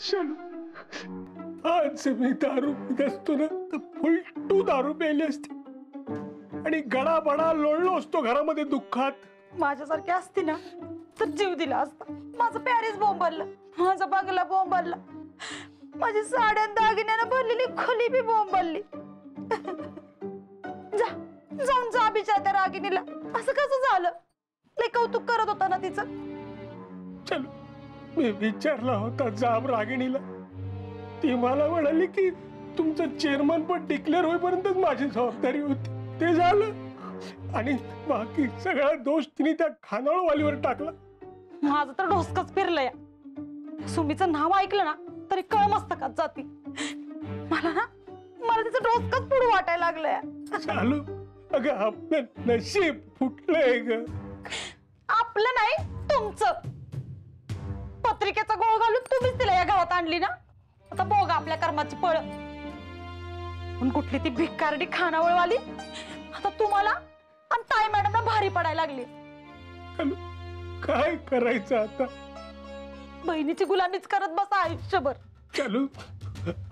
शालू, आज मी दारू पित असतो ना तर फुलटू दारू प्यायली असते आणि गडाबडा लोळलो असतो घरामध्ये दुःखात. माझ्यासारखी असती ना तर जीव दिला असता. माझं पॅरिस बोंबललं, माझा बंगला बोंबलला, माझी साड्या दागिन्यानं भरलेली खोली बी बोंबलली. जाऊन जा बिचारा त्या रागिणीला. असं कसं झालं? लय कौतुक करत होता ना तिचं. चल, मी विचारला होता जाब रागिणीला. ती मला म्हणाली की तुमचं चेअरमन पण डिक्लेअर होईपर्यंतच माझी जबाबदारी होती. ते झालं आणि बाकी सगळा दोष तिने त्या खानावळवालीवर टाकला. माझं तर डोसकच फिरलंय. सुमीचं नाव ऐकलं ना तरी कळमस्तकात जाती. मला तिचं डोसकच पुढे वाटायला लागलंय. चालू, अगं आपलं नशीब फुटलंय ग. आपलं नाही, तुमचं. पत्रिकेचा गोळ घालून तुम्हीच तिला या गावात आणली ना. आता बघा आपल्या कर्माची फळ. पण कुठली ती भिकारडी खानावळवाली आता तुम्हाला आणि ताई मॅडमला भारी पडायला लागली. काय करायचं आता? बहिणीची गुलामीच करत बसा आयुष्यभर. चालू,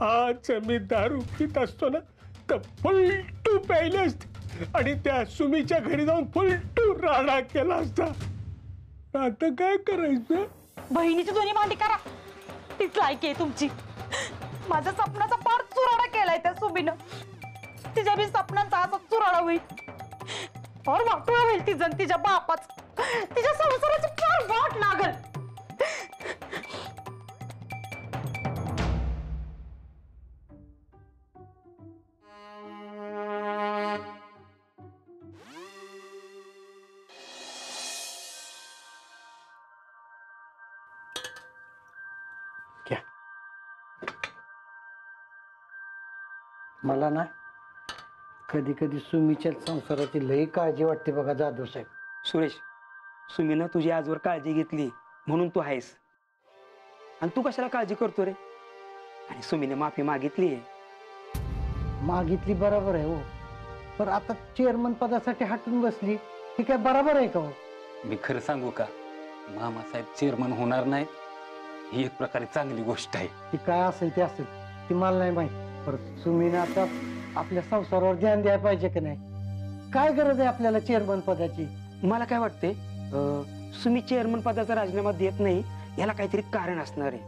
आज मी दारू पित असतो ना तर फुलटू प्यायले असते आणि त्या सुमीच्या घरी जाऊन फुलटू राडा केला असता. आता काय करायचं? बहिणीची दोन्ही मांडी करा, तीच लायकी आहे तुमची. माझ्या स्वप्नाचा पार चुराडा केलाय त्या सुमीनं. तिच्या बी स्वप्नांचा असा चुराडा होईल और वाटोळा होईल तिचं तिच्या बापाच. तिच्या संसाराची फार वाट लागल. मला ना कधी कधी सुमीच्या संसाराची लई काळजी वाटते बघा जाधव साहेब. सुरेश, सुमीनं तुझी आजवर काळजी घेतली म्हणून तू आहेस. आणि तू कशाला काळजी करतो रे? आणि सुमीने माफी मागितली. मागितली बरोबर आहे हो, पण आता चेअरमन पदासाठी हटून बसली ही काय बरोबर आहे का हो? मी खरं सांगू का, मामासाहेब चेअरमन होणार नाहीत ही एक प्रकारे चांगली गोष्ट आहे. ती काय असेल ते असेल, ती मला नाही माहिती. परत सुमीने आता आपल्या संसारावर ध्यान द्यायला पाहिजे की नाही? काय गरज आहे आपल्याला चेअरमन पदाची? मला काय वाटते, सुमी चेअरमन पदाचा राजीनामा देत नाही याला काहीतरी कारण असणार आहे.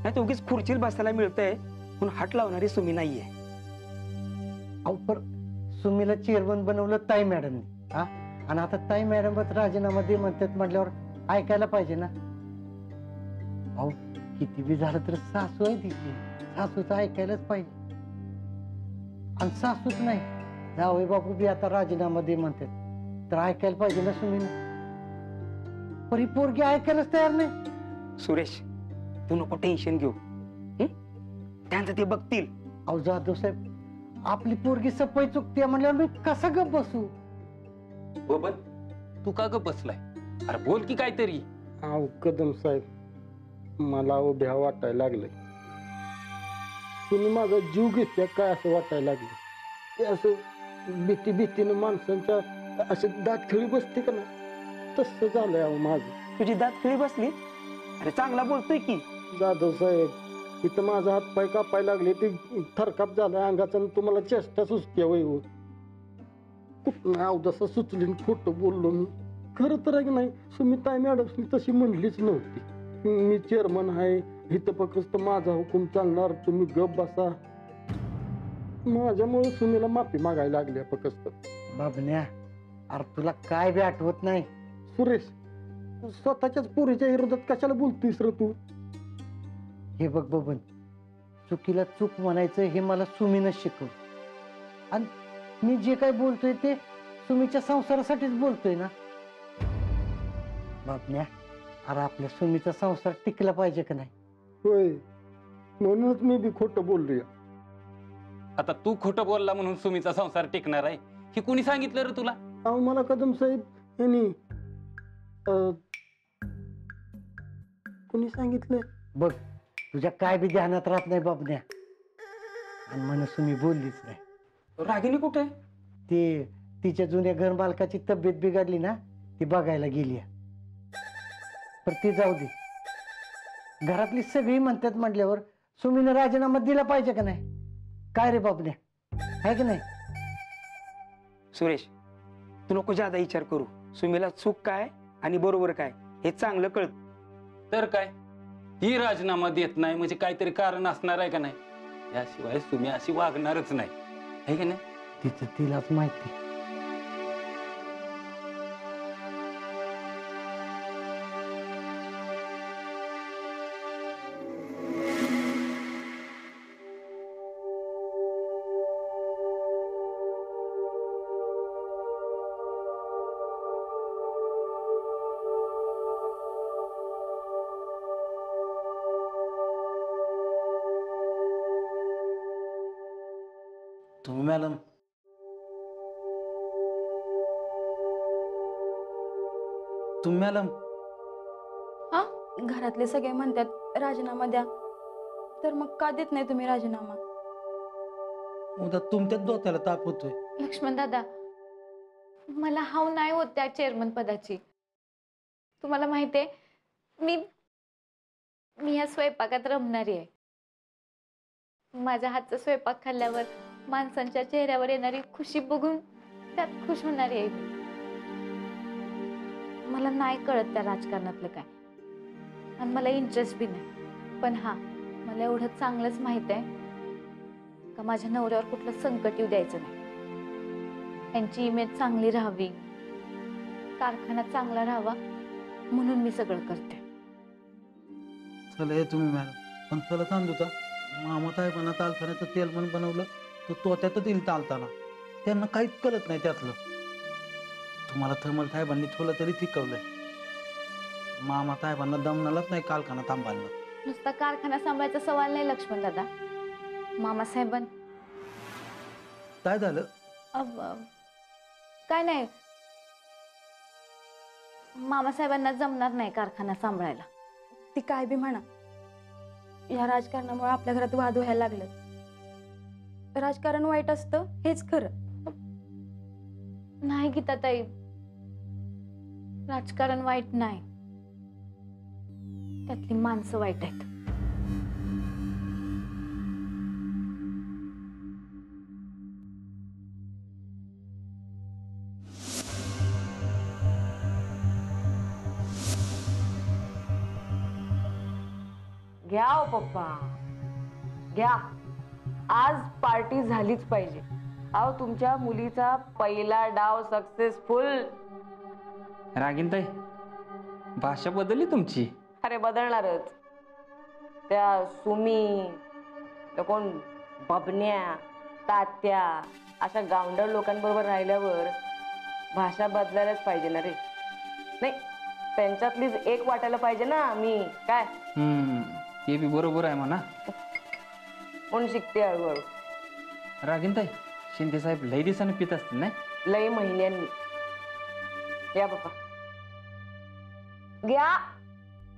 नाही तर उगीच खुर्चीवर बसायला मिळतंय म्हणून हात लावणारी सुमी नाहीये. अहो, पर सुमीला चेअरमन बनवलं ताई मॅडमने, हा? आणि आता ताई मॅडमच राजीनामा दे म्हणतात म्हटल्यावर ऐकायला पाहिजे ना. अहो, किती बी झालं तर सासू आहे तिची, सासूचं ऐकायलाच पाहिजे. आणि सासूच नाही, जावई बापू बी आता राजीनामा दे म्हणतात तर ऐकायला पाहिजे ना सुमीनं. पण ही पोरगी ऐकायलाच तयार नाही. सुरेश, तू नको टेन्शन घेऊ, त्यांचं ते बघतील. अहो जाधव साहेब, आपली पोरगी सफाई चुकते म्हणल्यावर मी कसं गप बसू? बबन, तू का ग बसलाय? अरे बोल की काहीतरी. अहो कदम साहेब, मला उभ्या वाटायला लागलंय. तुम्ही माझा जीव घेतल्या काय असं वाटायला लागलं. ते असं भीतीनं माणसांच्या असे दात खिळी बसते का ना, तसं झालंय अहो माझं. तुझी दात खिळी बसली? अरे चांगला बोलतोय की. जाधव साहेब, इथं माझा हात पाय कापायला लागले, ते थरकाप झालाय अंगाचा. तुम्हाला चेष्टा सुचते वय हो. कुठं अवदसा सुचली खोटं बोललो मी. खरं तर आहे की नाही, सुमिताई मॅडम तशी म्हणलीच नव्हती. मी चेअरमन आहे, इथं फक्त माझा हुकूम चालणार, तुम्ही गप बसा. माझ्यामुळे सुमीला माफी मागायला लागली फक्त. बाबन्या, अरे तुला काय बी आठवत नाही? सुरेश, स्वतःच्याच पोरीच्या विरोधात कशाला बोलतोयस रे तू? हे बघ बबन, चुकीला चूक म्हणायचं हे मला सुमीनं शिकवलं. आणि मी जे काय बोलतोय ते सुमीच्या संसारासाठीच बोलतोय ना. बाबन्या, अरे आपल्या सुमीचा संसार टिकला पाहिजे का नाही? होय, म्हणूनच मी बी खोटं बोललोय. आता तू खोटं बोलला म्हणून सुमीचा संसार टिकणार आहे हे कुणी सांगितलं रे तुला? अहो मला कदम साहेब यांनी कुणी सांगितलं? बघ, तुझ्या काय बी ध्यानात राहत नाही बाबन्या. आणि म्हणून सुमी बोललीच नाही. रागिनी कुठे? ते तिच्या जुन्या घर मालकाची तब्येत बिघडली ना, ती बघायला गेली. पण ती जाऊ दे. घरातली सगळी म्हणतात म्हटल्यावर सुमीनं राजीनामा दिला पाहिजे का नाही? काय रे बाबल्या, आहे की नाही? सुरेश, तू नको जादा विचार करू. सुमीला चूक काय आणि बरोबर काय हे चांगलं कळत. तर काय, ही राजीनामा देत नाही म्हणजे काहीतरी कारण असणार आहे का नाही? याशिवाय तुम्ही अशी वागणारच नाही, आहे की नाही? तिचं तिलाच माहिती. तुम्ही मॅडम, तुम्ही मॅडम, हा, घरातले सगळे म्हणतात राजीनामा द्या, तर मग का देत नाही तुम्ही राजीनामा? उद्या तुमच्याच डोक्याला ताप होतोय. लक्ष्मण दादा, मला हाव नाही होत त्या चेअरमन पदाची. तुम्हाला माहितीये, मी या स्वयंपाकात रमणारी आहे. माझ्या हातचा स्वयंपाक खाल्ल्यावर माणसांच्या चेहऱ्यावर येणारी खुशी बघून त्यात खुश होणारी आहे मी. मला नाही कळत त्या राजकारणातलं काय, आणि मला इंटरेस्ट बी नाही. पण हा, मला एवढं चांगलंच माहित आहे का माझ्या नवऱ्यावर कुठलं संकट येऊ द्यायचं नाही. त्यांची इमेज चांगली राहावी, कारखाना चांगला राहावा, म्हणून मी सगळं करते. चला हे तुम्ही मॅडम, पण चला सांगू का, मामा साहेबांना तालतानाचं तेल पण बनवलं तर तोत्यातच येईल तालताना. त्यांना काहीच कळत नाही त्यातलं. तुम्हाला थर्मल साहेबांनी थोडं तरी शिकवलंय. मामा साहेबांना दमनालाच नाही कारखाना थांबायला. नुसता कारखाना सांभाळायचा सवाल नाही लक्ष्मण दादा. मामासाहेबां काय झालं? काय नाही, मामासाहेबांना जमणार नाही कारखाना सांभाळायला. ती काय बी म्हणा, या राजकारणामुळे आपल्या घरात वाद व्हायला लागले. राजकारण वाईट असतं हेच खरं. नाही गीताताई, राजकारण वाईट नाही, त्यातली माणसं वाईट आहेत. घ्या हो पप्पा, घ्या. आज पार्टी झालीच पाहिजे. अहो, तुमच्या मुलीचा पहिला डाव सक्सेसफुल. रागिनताई, भाषा बदलली तुमची. अरे बदलणारच. त्या सुमी, त्या कोण बबन्या, तात्या अशा गावंडर लोकांबरोबर राहिल्यावर भाषा बदलायलाच पाहिजे ना रे. नाही, त्यांच्यातलीच एक वाटायला पाहिजे ना मी. काय ते बी बरोबर आहे म्हणा. म्हणून शिकते हळूहळू. रागिनताई, शिंदे साहेब लई दिवसाने पित असतील नाही? लई महिन्यांनी. या बाप्पा, घ्या.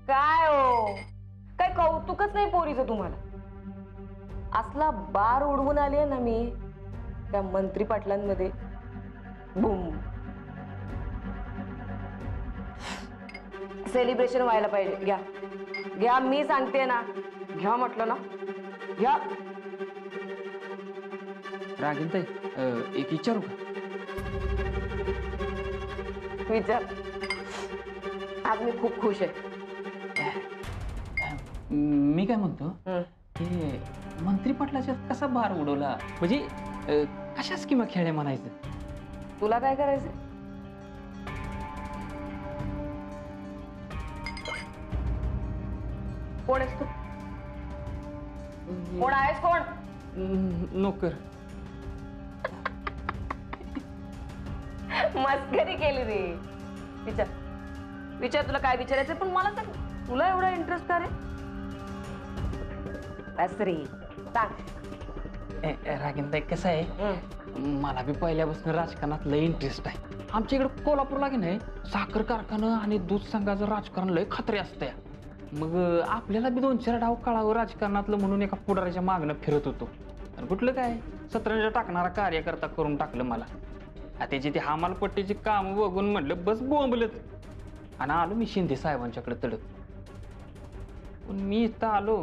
काय हो, काय कौतुकच नाही पोरीचं तुम्हाला. असला बार उडवून आली आहे ना मी त्या मंत्री पाटलांमध्ये. बूम. सेलिब्रेशन व्हायला पाहिजे. घ्या घ्या, मी सांगते ना. घ्या म्हटलं ना, घ्या. रागिनताई, एक विचारू का? विचार. आज मी खूप खुश आहे. मी काय म्हणतो की मंत्री पाटलाच्या कसा बार उडवला, म्हणजे कशा स्कीमा खेळल्या म्हणायचं? तुला काय करायचं? कोण आहेस तू? कोण आहेस? कोण? नोकर. मस्करी केली रे. विचार विचार, तुला काय विचारायचं. पण मला सांग, तुला एवढा इंटरेस्ट का रे? रे सांग. रागिनताई, कसं आहे, मला बी पहिल्यापासून राजकारणात लय इंटरेस्ट आहे. आमच्या इकडे कोल्हापूरला की नाही साखर कारखाना आणि दूध संघाचं राजकारण लय खतरे असते. मग आपल्याला बी 2-4 डाव कळावं राजकारणातलं म्हणून एका पुढाऱ्याच्या मागणं फिरत होतो. आणि कुठलं काय, सतरंजा टाकणारा कार्यकर्ता करून टाकलं मला. त्याची ती हमालपट्टीची कामं बघून म्हटलं बस बोंबलत, आणि आलो मी शिंदे साहेबांच्याकडे तडक. पण मी इथं आलो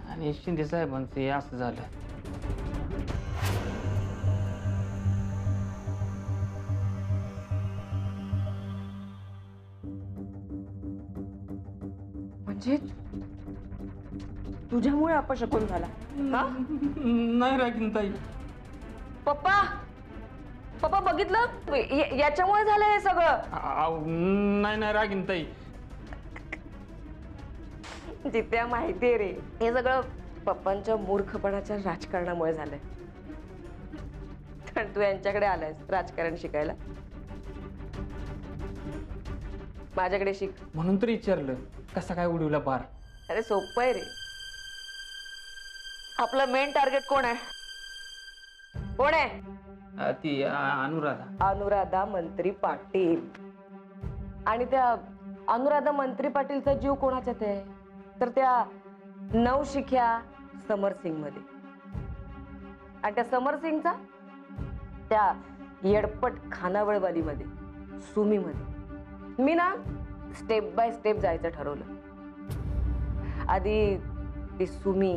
आणि शिंदे साहेबांचं हे असं झालं. म्हणजे तुझ्यामुळे अपशकुन झाला हा? नाही रागिनताई. पप्पा पप्पा बघितलं याच्यामुळे झालं हे सगळं. नाही रागिनताई. जित्या माहितीये रे, हे सगळं पप्पांच्या मूर्खपणाच्या राजकारणामुळे झालंय. कारण तू यांच्याकडे आलायस राजकारण शिकायला. माझ्याकडे शिक. म्हणून तर विचारलं कसा काय उडवला बार. अरे सोपं आहे रे. आपलं मेन टार्गेट कोण आहे? कोण आहे? ती अनुराधा. अनुराधा मंत्री पाटील. आणि त्या अनुराधा मंत्री पाटीलचा जीव कोणाच्यात आहे? तर त्या नवशिख्या समर सिंग मध्ये. आणि त्या समर सिंगचा त्या येडपट खानावळवाली मध्ये, सुमी मध्ये. मी ना स्टेप बाय स्टेप जायचं ठरवलं. आधी ती सुमी,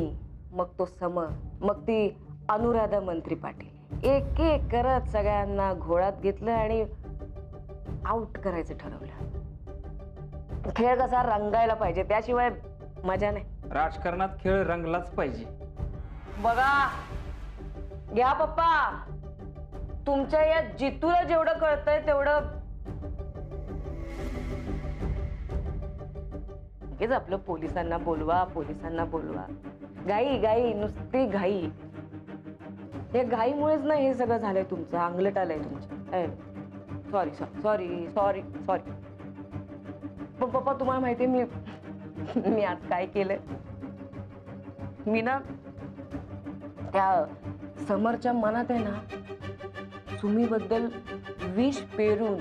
मग तो समर, मग ती अनुराधा मंत्री पाटील. एक एक करत सगळ्यांना घोळात घेतलं आणि आउट करायचं ठरवलं. खेळ कसा रंगायला पाहिजे, त्याशिवाय मजा नाही. राजकारणात खेळ रंगलाच पाहिजे. बघा घ्या पप्पा, तुमच्या या जितूला जेवढं कळतंय तेवढं हेच आपलं पोलिसांना बोलवा, पोलिसांना बोलवा. घाई घाई, नुसती घाई. या घाईमुळेच ना हे सगळं झालंय तुमचं, अंगलट आलंय तुमचं. Sorry sorry sorry sorry. पण पप्पा तुम्हाला माहितीये मी आज काय केलंय? मी ना त्या समरच्या मनात आहे ना सुमीबद्दल विष पेरून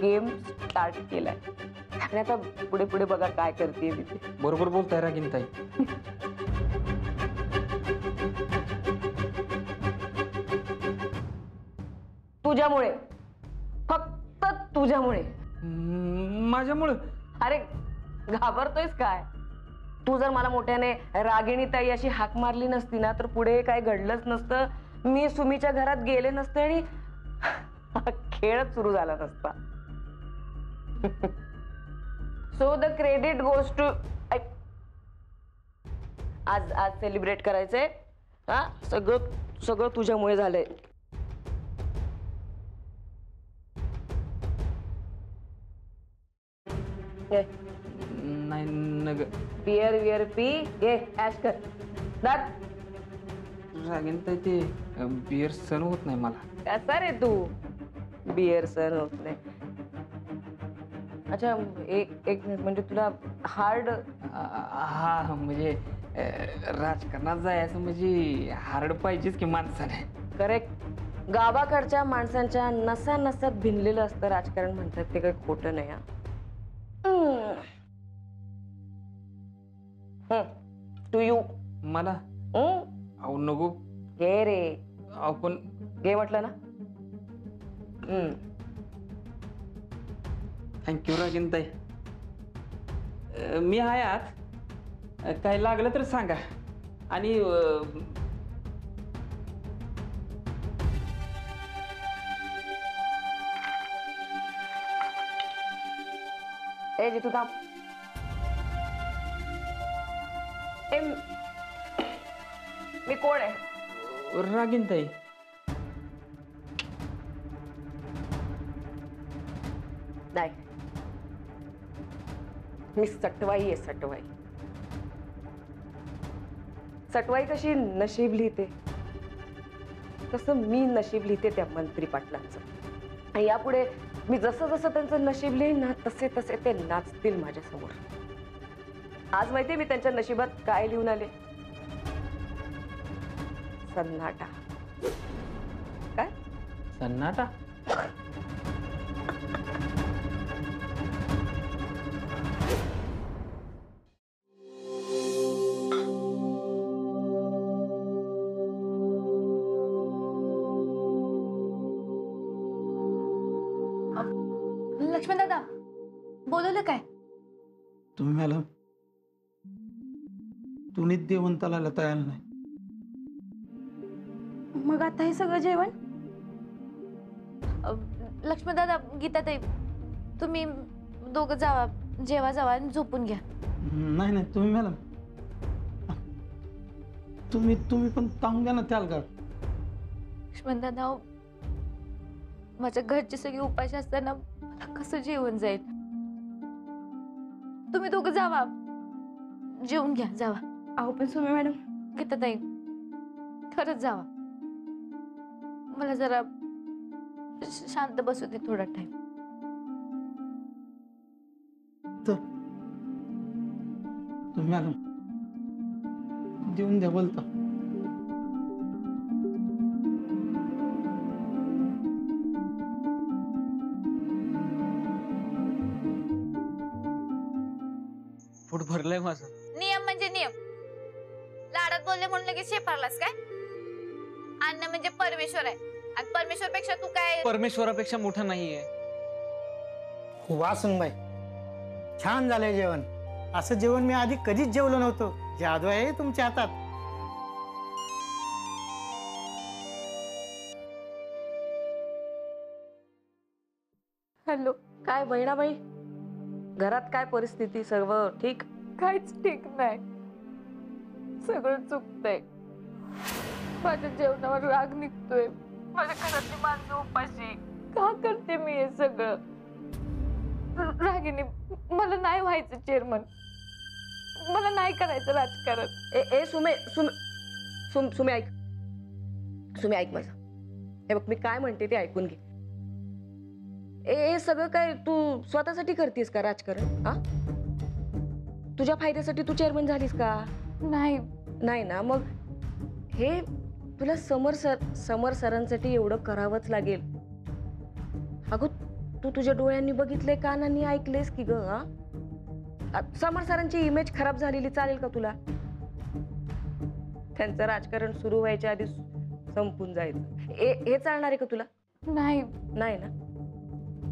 गेम स्टार्ट केलाय. आणि आता पुढे पुढे बघा काय करते मी ते. बरोबर बोलताय रागिनताई. तुझ्यामुळे, फक्त तुझ्यामुळे. माझ्यामुळं? अरे घाबरतोयस काय? तू जर मला मोठ्याने रागिणी ताई अशी हाक मारली नसती ना तर पुढे काय घडलंच नसतं. मी सुमीच्या घरात गेले नसते आणि खेळच सुरू झाला नसता. So the credit goes to. आज आज सेलिब्रेट करायचंय. हा सगळं सगळं तुझ्यामुळे झालंय. नाही नग. बियर वियर पी घे, ऍश कर. रागिनताई ते बियर सण होत नाही मला. कसा रे तू बियर सण होत नाही? अच्छा एक मिनिट, म्हणजे तुला हार्ड? हा म्हणजे राजकारणात जायचं म्हणजे हार्ड पाहिजेच की माणसाने. करेक्ट. गावाकडच्या माणसांच्या नसा नसात भिनलेलं असतं राजकारण म्हणतात, ते काही खोटं नाही. To you. मला? अहो नको. घे रे. अहो पण घे म्हटलं ना. थँक्यू रागिनताई. मी आहे आत. काय लागलं तर सांगा. आणि ए जितू थांब. मी कोण आहे? रागिनताई. नाही, मी सटवाई आहे. सटवाई. सटवाई कशी नशीब लिहिते तसं मी नशीब लिहिते त्या मंत्री पाटलांचं. आणि यापुढे मी जसं जसं त्यांचं नशीब लिहीन ना तसे तसे ते नाचतील माझ्या समोर. आज माहितीये मी त्यांच्या नशिबात काय लिहून आले? सन्नाटा. काय सन्नाटा? लक्ष्मण दादा बोलवलं काय? तुम्ही मॅडम तुम्हीच जेवण चालायला तयार नाही. मग आता हे सगळं जेवण? लक्ष्मण दादा, गीता ताई, तुम्ही दोघं जावा, जेवा जावा आणि झोपून घ्या. नाही नाही तुम्ही मॅडम, तुम्ही पण तांग द्या ना त्याला का. लक्ष्मण दादा, माझ्या घरची सगळी उपाशी असताना मला कसं जेवण जाईल? तुम्ही दोघं जावा, जेवून घ्या, जावा. अहो पण सुमी मॅडम. गीता ताई, खरंच जावा, मला जरा शांत बसू दे थोडा टाइम. तुम्ही मॅडम देऊन द्या बोलता. पोट भरलंय माझं. नियम म्हणजे नियम. लाडात बोलले म्हणून लगेच शेफारलास काय? अन्न म्हणजे परमेश्वर आहे, आणि परमेश्वर पेक्षा तू काय? परमेश्वरापेक्षा मोठा नाहीये. वा सुनबाई, छान झालंय जेवण. असं जेवण मी आधी कधीच जेवलो नव्हतो. जादू आहे तुमच्या हातात. हॅलो. काय बहिणाबाई, घरात काय परिस्थिती? सर्व ठीक? काहीच ठीक नाही, सगळं चुकतंय. माझ्या जेवणावर राग निघतोय, माझ्या घरातली माणसं उपाशी. का करते मी हे सगळं? रागिनी, मला नाही व्हायचं चेअरमन, मला नाही करायचं राजकारण. ए सुमे, सुमे ऐक, सुमे ऐक माझं. हे बघ, मी काय म्हणते ते ऐकून घे. ए सगळं काय तू स्वतःसाठी करतेस का राजकारण? हा, तुझ्या फायद्यासाठी तू चेअरमन झालीस का? नाही. नाही ना, मग हे तुला समर सरांसाठी एवढं करावंच लागेल. अगं, तू तुझ्या डोळ्यांनी बघितलंय, कानांनी ऐकलेस की ग? समर सरांची इमेज खराब झालेली चालेल का तुला? त्यांचं राजकारण सुरू व्हायच्या आधी संपून जायचं हे चालणार आहे का तुला? नाही. नाही ना,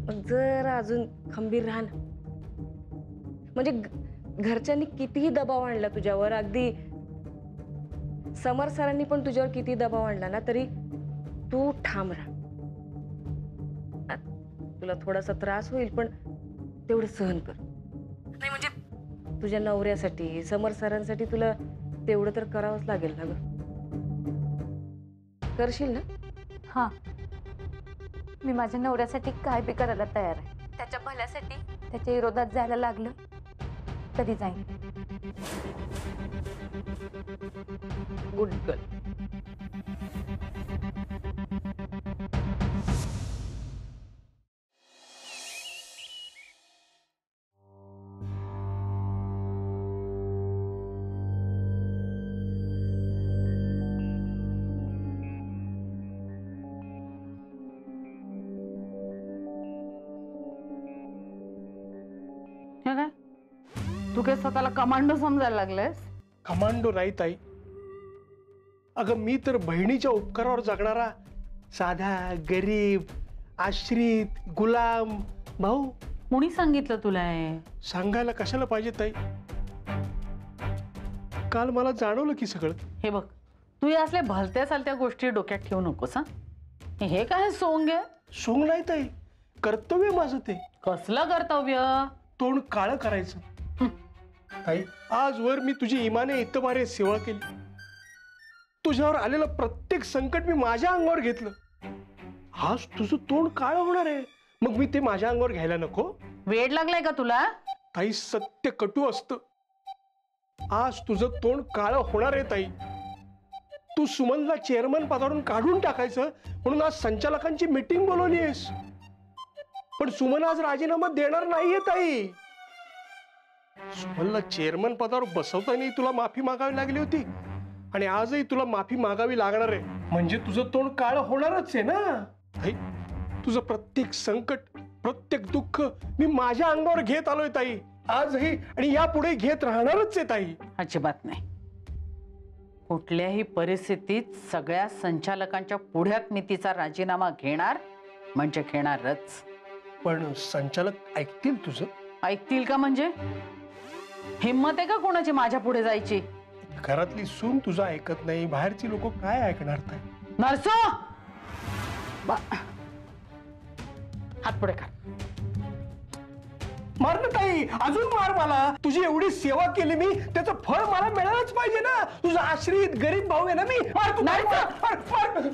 मग जरा अजून खंबीर राहा ना. म्हणजे घरच्यांनी कितीही दबाव आणला तुझ्यावर, अगदी समर सरांनी पण तुझ्यावर किती दबाव आणला ना, तरी तू ठाम राहा. तुला थोडासा त्रास होईल, पण तेवढं सहन कर. नाही म्हणजे तुझ्या नवऱ्यासाठी, समर सरांसाठी तुला तेवढं तर करावंच लागेल ना ग. करशील ना? हा, मी माझ्या नवऱ्यासाठी काय बी करायला तयार आहे. त्याच्या भल्यासाठी त्याच्या विरोधात जायला लागलं तरी जाईन. Good girl. काय तू काय स्वतःला कमांडो समजायला लागलायस? कमांडो नाही ताई. अगं, मी तर बहिणीच्या उपकारावर जगणारा साधा गरीब आश्रित गुलाम भाऊ. कोणी सांगितलं तुला हे? सांगायला कशाला पाहिजे ताई? काल मला जाणवलं की सगळं. हे बघ, तू या असल्या भलत्या चालत्या गोष्टी डोक्यात ठेवू नकोस. हा, हे काय सोंग आहे? सोंग नाही ताई, कर्तव्य माझं ते. कसलं कर्तव्य? तोंड काळं करायचं. ताई, आजवर मी तुझी इमाने इतमारे सेवा केली. तुझ्यावर आलेलं प्रत्येक संकट मी माझ्या अंगावर घेतलं. आज तुझं तोंड काळं होणार आहे, मग मी ते माझ्या अंगावर घ्यायला नको? वेड लागलाय का तुला? ताई, सत्य कटू असतं. आज तुझं तोंड काळं होणार आहे ताई. तू सुमनला चेअरमन पदावरून काढून टाकायचं म्हणून आज संचालकांची मीटिंग बोलवली आहेस, पण सुमन आज राजीनामा देणार नाहीये ताई. सुमनला चेअरमन पदावर बसवताना तुला माफी मागावी लागली होती, आणि आजही तुला माफी मागावी लागणार आहे. म्हणजे तुझं तोंड काळं होणारच आहे ना ताई. तुझं प्रत्येक संकट, प्रत्येक दुःख मी माझ्या अंगावर घेत आलोय ताई, आजही आणि यापुढे घेत राहणारच आहे ताई. अजिबात नाही. कुठल्याही परिस्थितीत सगळ्या संचालकांच्या पुढ्यात मी तिचा राजीनामा घेणार म्हणजे घेणारच. पण संचालक ऐकतील तुझं? ऐकतील का म्हणजे? हिम्मत आहे का कोणाची माझ्या पुढे जायची? घरातली सून तुझं ऐकत नाही, बाहेरची लोक काय ऐकणार काय? नरसो हात पुढे कर. मार ना ताई, अजून मार मला. तुझी एवढी सेवा केली मी, त्याचं फळ मला मिळालंच पाहिजे ना. तुझा आश्रित गरीब भाऊ आहे ना मी. मार तू, मार, मार, मार.